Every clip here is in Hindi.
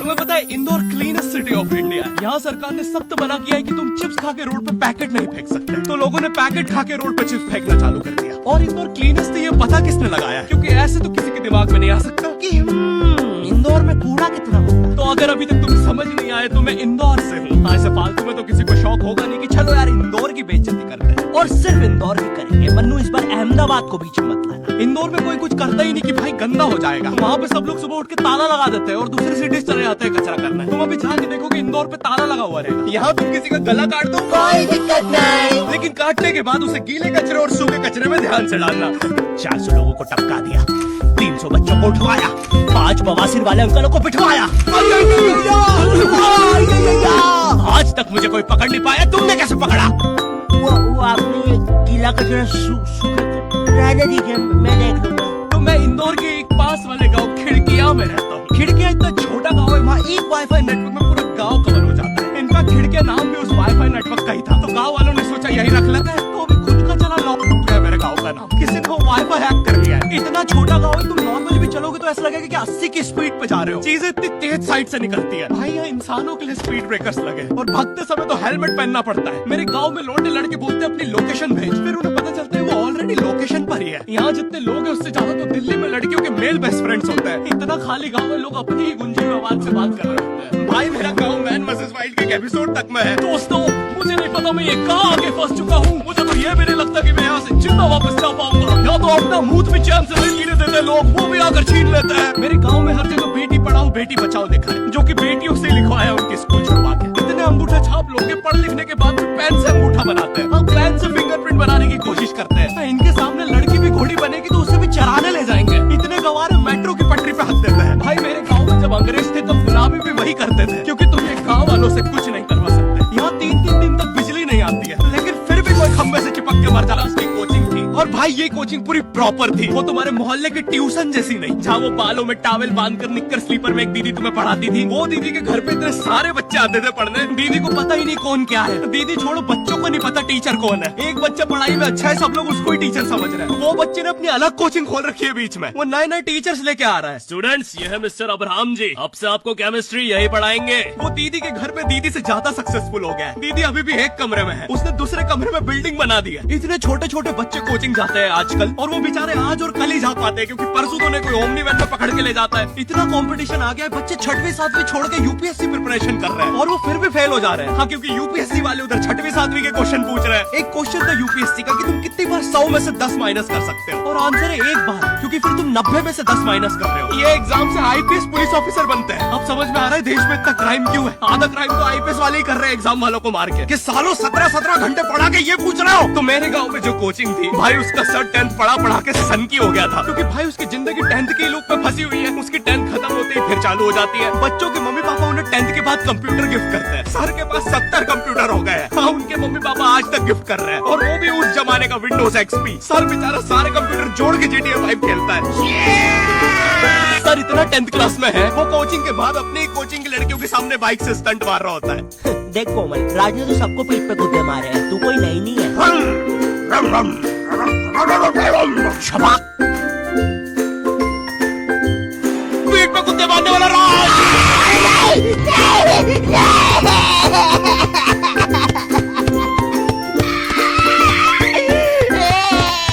तुम्हें पता है Indore cleanest city of India है। यहाँ सरकार ने सख्त मना किया है कि तुम चिप्स खा के रोड पे पैकेट नहीं फेंक सकते। तो लोगों ने पैकेट खा के रोड पे चिप्स फेंकना चालू कर दिया। और इंदौर क्लीनेस्ट ये पता किसने लगाया, क्योंकि ऐसे तो किसी के दिमाग में नहीं आ सकता कि इंदौर में कूड़ा कितना होगा। तो अगर अभी तक तुम्हें समझ नहीं आए तो मैं इंदौर से हूँ। ऐसे फालतू में तो किसी को शौक होगा नहीं कि चलो यार इंदौर की बेइज्जती करते हैं। और सिर्फ इंदौर ही करेंगे। मन्नू इस बार अहमदाबाद को बीच में मत लाना। इंदौर में कोई कुछ करता ही नहीं कि भाई गंदा हो जाएगा। वहाँ पे सब लोग सुबह उठ के ताला लगा देते हैं और दूसरी सिटीज चले जाते हैं कचरा करने। तुम अभी जाके देखोगे इंदौर पे ताला लगा हुआ रहेगा। यहाँ तुम किसी का गला काट दो कोई दिक्कत नहीं, लेकिन काटने के बाद उसे गीले कचरे और सूखे कचरे में ध्यान से डालना। 400 लोगों को टपका दिया, 300 बच्चों को उठवाया, 5 बवासीर वाले अंकलों को बिठवाया। आज तक मुझे कोई पकड़ नहीं पाया, तुमने कैसे पकड़ा? वो आपने ये गीला कचरा रहने दीजिए, मैं देख लूंगा। तो मैं इंदौर के एक पास वाले गांव खिड़किया में रहता हूँ। खिड़किया इतना छोटा गांव है, वहाँ एक वाईफाई नेटवर्क में पूरा गांव कवर हो जाता है। इनका खिड़किया नाम भी उस वाईफाई नेटवर्क का ही था। तो गांव वालों ने सोचा यही रख लेते हैं। तो अभी खुद का चला लॉक हो गया मेरे गांव का नाम। किसी ने वाईफाई हैक कर लिया है। इतना छोटा गांव है, तुम नॉर्मली भी चलोगे तो ऐसा लगेगा कि 80 की स्पीड पे जा रहे हो। चीजें इतनी तेज साइड से निकलती है। भाई यहाँ इंसानों के लिए स्पीड ब्रेकर्स लगे और भागते समय तो हेलमेट पहनना पड़ता है। मेरे गांव में लौंडे लड़के बोलते हैं अपनी लोकेशन भेज, फिर उन्हें पता चलता है वो ऑलरेडी लोकेशन पर ही है। यहाँ जितने लोग हैं उससे ज्यादा तो दिल्ली में लड़कियों के मेल बेस्ट फ्रेंड्स होते हैं। इतना खाली गाँव में लोग अपनी ही गुंजी हुई आवाज से बात कर रहे होते हैं। भाई मेरा गाँव मैन वर्सेस वाइल्ड के एपिसोड तक में है। दोस्तों मुझे नहीं पता मैं ये कहाँ आगे फंस चुका हूँ। मुझे तो ये भी नहीं लगता कि मैं यहाँ से जिंदा वापस जा पाऊंगा। या तो अपना मुंह भी चैन से नहीं जीने देते लोग, वो भी आकर छीन लेते हैं। मेरे गाँव में हर जगह बेटी पढ़ाओ बेटी बचाओ लिखा है, जो कि बेटियों से लिखवाया उनके स्कूल छुड़वा के। इतने अंगूठे छाप लोग पढ़ लिखने के बाद भी पेन से अंगूठा बनाते हैं। हम पेन से फिंगरप्रिंट बनाने की कोशिश करते हैं। इनके सामने लड़की भी घोड़ी बनेगी तो उसे भी चराने ले जाएंगे। इतने गवारे मेट्रो की पटरी पे हक देते हैं। भाई मेरे गाँव में जब अंग्रेज थे तब गुलामी भी वही करते थे, क्योंकि तुम ये गाँव वालों से कुछ नहीं करवा सकते। यहाँ 3-3 दिन तक बिजली नहीं आती है, लेकिन फिर भी कोई खंबे से चिपक के मर जाता। उसकी कोचिंग थी और भाई ये कोचिंग पूरी प्रॉपर थी। वो तुम्हारे मोहल्ले की ट्यूशन जैसी नहीं, जहाँ वो बालों में टॉवेल बांधकर निक्कर स्लीपर में एक दीदी तुम्हें पढ़ाती थी। वो दीदी के घर पे इतने सारे बच्चे आते थे पढ़ने, दीदी को पता ही नहीं कौन क्या है। दीदी छोड़ो, बच्चों को नहीं पता टीचर कौन है। एक बच्चा पढ़ाई में अच्छा है, सब लोग उसको ही टीचर समझ रहे हैं। वो बच्चे ने अपनी अलग कोचिंग खोल रखी है बीच में। वो नए नए टीचर्स लेके आ रहा है। स्टूडेंट्स, ये है मिस्टर अब्राहम जी, अब से आपको केमिस्ट्री यही पढ़ाएंगे। वो दीदी के घर पे दीदी से ज्यादा सक्सेसफुल हो गया है। दीदी अभी भी एक कमरे में है, उसने दूसरे कमरे में बिल्डिंग बना दी है। इतने छोटे छोटे बच्चे कोचिंग जाते हैं आजकल, और वो बेचारे आज और कल ही जा पाते हैं, क्योंकि परसों तो उन्हें कोई ओमनी वैन में पकड़ के ले जाता है। इतना कंपटीशन आ गया है, बच्चे 6वीं 7वीं छोड़ के यूपीएससी प्रिपरेशन कर रहे हैं और वो फिर भी फेल हो जा रहे हैं। हाँ, क्योंकि यूपीएससी वाले उधर 6वीं 7वीं के क्वेश्चन पूछ रहे हैं। एक क्वेश्चन था यूपीएससी का कि तुम कितनी बार 100 में से 10 माइनस कर सकते हो, और आंसर है एक बार, क्योंकि फिर तुम 90 में से 10 माइनस कर रहे हो। ये एग्जाम से आईपीएस पुलिस ऑफिसर बनते हैं। अब समझ में आ रहा है देश में इतना क्राइम क्यों है। आधा क्राइम तो आईपीएस वाले ही कर रहे हैं एग्जाम वालों को मार के, कि सालों 17-17 घंटे पढ़ा के ये पूछ रहे हो। तो मेरे गाँव में जो कोचिंग थी भाई, उसका सर 10th पढ़ा के सन की हो गया था, क्योंकि भाई उसकी जिंदगी 10th के लूप में फंसी हुई है। उसकी 10th खत्म होते ही फिर चालू हो जाती है। बच्चों के मम्मी पापा उन्हें 10th के बाद कंप्यूटर गिफ्ट करते हैं। सर के पास 70 कंप्यूटर हो गए हैं। हाँ, उनके मम्मी पापा आज तक गिफ्ट कर रहे हैं, और वो भी उस जमाने का विंडोज XP। सर बेचारा सारे कंप्यूटर जोड़ के GTA 5 खेलता है। सर इतना 10th क्लास में है, वो कोचिंग के बाद अपनी कोचिंग की लड़कियों के सामने बाइक से स्टंट मार रहा होता है। देख कोमल, राज ने तो सबको पीठ पे गुद्दे मारे हैं, तू कोई नई नहीं है। शबाक, पीठ पे कुत्ते मारने वाला राज।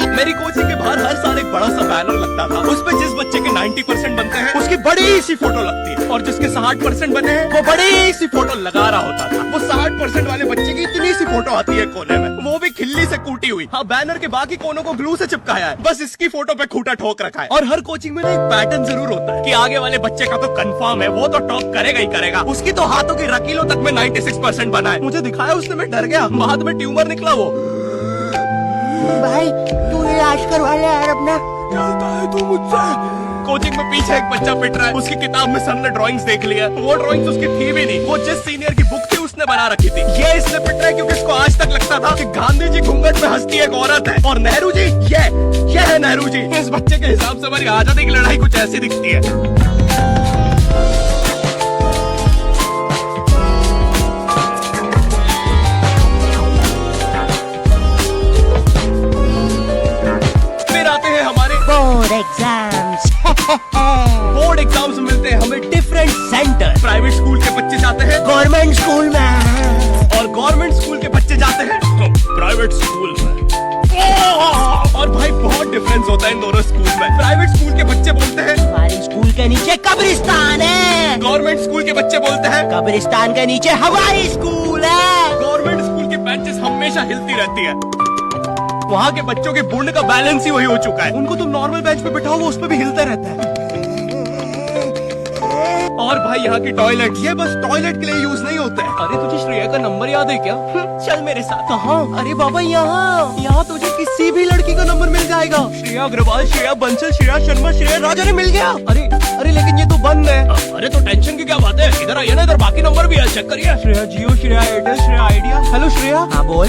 मेरी कोचिंग के बाहर हर साल एक बड़ा सा बैनर लगता था। उस पे जिस बच्चे के 90% बनते हैं उसकी बड़ी सी फोटो लगती है, और जिसके 60% बने हैं वो बड़ी सी फोटो लगा रहा होता था। वो 60% वाले बच्चे की इतनी सी फोटो आती है कोने में, वो भी खिल्ली से कूटी हुई। हाँ, बैनर के बाकी कोनों को ग्लू से चिपकाया है, बस इसकी फोटो पे खूंटा ठोक रखा है। और हर कोचिंग में ना एक पैटर्न जरूर होता है कि आगे वाले बच्चे का तो कंफर्म है, वो तो टॉप करेगा ही करेगा। उसकी तो हाथों की रकीलों तक में 96% बना है। मुझे दिखाया उसने, मैं डर गया। बाद में ट्यूमर निकला वो। भाई तू इलाज करवा ले यार अपना। चलता है तू मुझसे। कोचिंग में पीछे एक बच्चा पिट रहा है, उसकी किताब में सर ने ड्राइंग्स देख लिया। वो ड्राइंग्स उसकी थी भी नहीं, वो जिस सीनियर की बुक थी उसने बना रखी थी। ये इसलिए पिट रहा है क्योंकि इसको आज तक लगता था कि गांधी जी घूंघट में हंसती एक औरत है, और नेहरू जी ये है नेहरू जी। इस बच्चे के हिसाब से हमारी आजादी की लड़ाई कुछ ऐसी दिखती है। बोर्ड एग्जाम्स मिलते हैं हमें डिफरेंट सेंटर। प्राइवेट कब्रिस्तान के नीचे हवाई स्कूल है। गवर्नमेंट स्कूल की बेंचेस हमेशा हिलती रहती है। वहाँ के बच्चों के बुंड का बैलेंस ही वही हो चुका है। उनको तुम नॉर्मल बेंच पे बिठाओ, वो उस पे भी हिलता रहता है। और भाई यहाँ की टॉयलेट, ये बस टॉयलेट के लिए यूज नहीं होता है। अरे तुझे श्रेया का नंबर याद है क्या? चल मेरे साथ। कहाँ? अरे बाबा यहाँ तुझे किसी भी लड़की का नंबर मिल जाएगा। श्रेया अग्रवाल, श्रेया बंसल, श्रेया शर्मा, श्रेया राजा ने मिल गया। अरे लेकिन ये तो बंद है। अरे तो टेंशन की क्या बात है, इधर आइए ना, इधर बाकी नंबर भी है, चेक करिए। Shreya Jio, Shreya Airtel, Shreya Idea. Hello Shreya. हाँ बोल।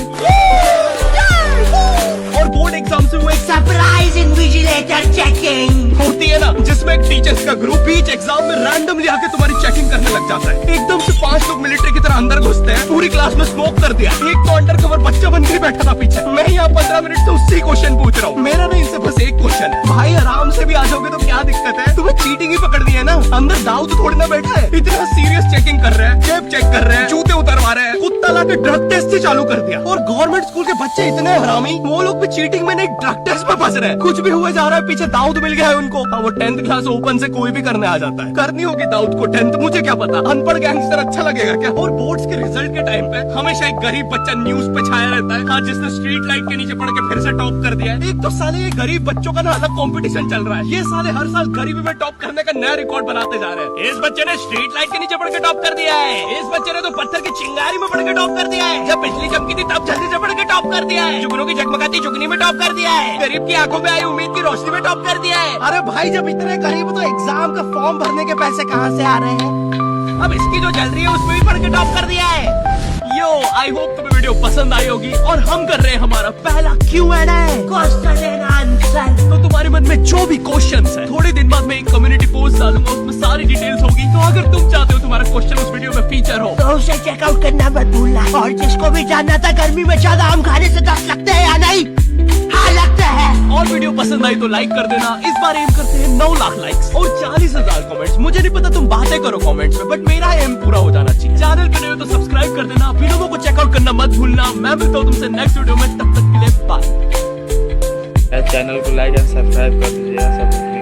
और बोर्ड एग्जाम से वो एक सरप्राइज इन्विजिलेटर चेकिंग होती है ना, जिसमें एक टीचर्स का ग्रुप बीच एग्जाम में रैंडमली आके तुम्हारी चेकिंग करने लग जाता है। एकदम से 5 लोग मिलिट्री की तरह अंदर घुसते हैं, पूरी क्लास में स्मोक कर दिया। एक तो अंडर कवर बच्चा बन के बैठा था पीछे। मैं यहाँ 15 मिनट से उससे क्वेश्चन पूछ रहा हूँ। मेरा ना इनसे बस एक क्वेश्चन है, भाई आराम से भी आ जाओगे तो क्या दिक्कत है? तुम्हें चीटिंग ही पकड़ दी है ना, अंदर दाऊ तो थोड़ी ना बैठा है। इतना सीरियस चेकिंग कर रहे हैं, जेब चेक कर रहे हैं, जूते उतरवा रहे हैं, कुत्ता ला के ड्रग टेस्ट ही चालू कर दिया। और गवर्नमेंट स्कूल के बच्चे इतने हरामी, वो लोग भी चीटिंग में नहीं ड्रग टेस्ट में फंस रहे हैं। कुछ भी हुए जा रहा है, पीछे दाऊद मिल गया है उनको। हाँ, वो 10th क्लास ओपन से कोई भी करने आ जाता है। करनी होगी दाऊद को 10th, मुझे क्या पता, अनपढ़ गैंगस्टर अच्छा लगेगा क्या? और बोर्ड्स के रिजल्ट के टाइम पे हमेशा एक गरीब बच्चा न्यूज पे छाया रहता है, हाँ, जिसने स्ट्रीट लाइट के नीचे पड़ के फिर से टॉप कर दिया है। एक तो साले ये गरीब बच्चों का ना अलग कंपटीशन चल रहा है। ये साले हर साल गरीबी में टॉप करने का नया रिकॉर्ड बनाते जा रहे हैं। इस बच्चे ने स्ट्रीट लाइट के नीचे पड़ के टॉप कर दिया है, इस बच्चे ने तो पत्थर की चिंगारी में पड़ के टॉप कर दिया है, जब बिजली चमकी थी तब जल्दी से पड़ के टॉप कर दिया है, जुगनों की जगमगाती जुगनी में टॉप कर दिया है, गरीब की आंखों में आई उम्मीद की रोशनी में टॉप कर दिया है। अरे भाई, जब इतने गरीब हो तो एग्जाम का फॉर्म भरने के पैसे कहाँ से आ रहे हैं? अब इसकी जो जल रही है उसमें भी पढ़ के टॉप कर दिया है। यो, आई होप तुम्हें वीडियो पसंद आई होगी। और हम कर रहे हैं हमारा पहला Q&A, क्वेश्चन एंड आंसर। तो तुम्हारे मन में जो भी क्वेश्चंस है, थोड़े दिन बाद मैं एक कम्युनिटी पोस्ट डालूंगा, उसमें सारी डिटेल्स होगी। तो अगर तुम चाहते हो तुम्हारा क्वेश्चन उस वीडियो में फीचर हो तो उसे चेकआउट करना मत भूलना। और जिसको भी जानना था गर्मी में ज्यादा आम खाने से दस्त लगते हैं या नहीं, हाँ लगते हैं। और वीडियो पसंद आई तो लाइक कर देना। इस बार एम करते हैं 9 लाख लाइक्स और 40,000 कमेंट्स। मुझे नहीं पता तुम बातें करो कमेंट्स में, बट मेरा एम पूरा हो जाना चाहिए। चैनल पे नए हो तो सब्सक्राइब कर देना, वीडियो को चेकआउट करना मत भूलना। मैं मिलता हूँ तुमसे नेक्स्ट वीडियो में, तब तक के लिए बाय। चैनल को लाइक एंड सब्सक्राइब कर दीजिएगा सब।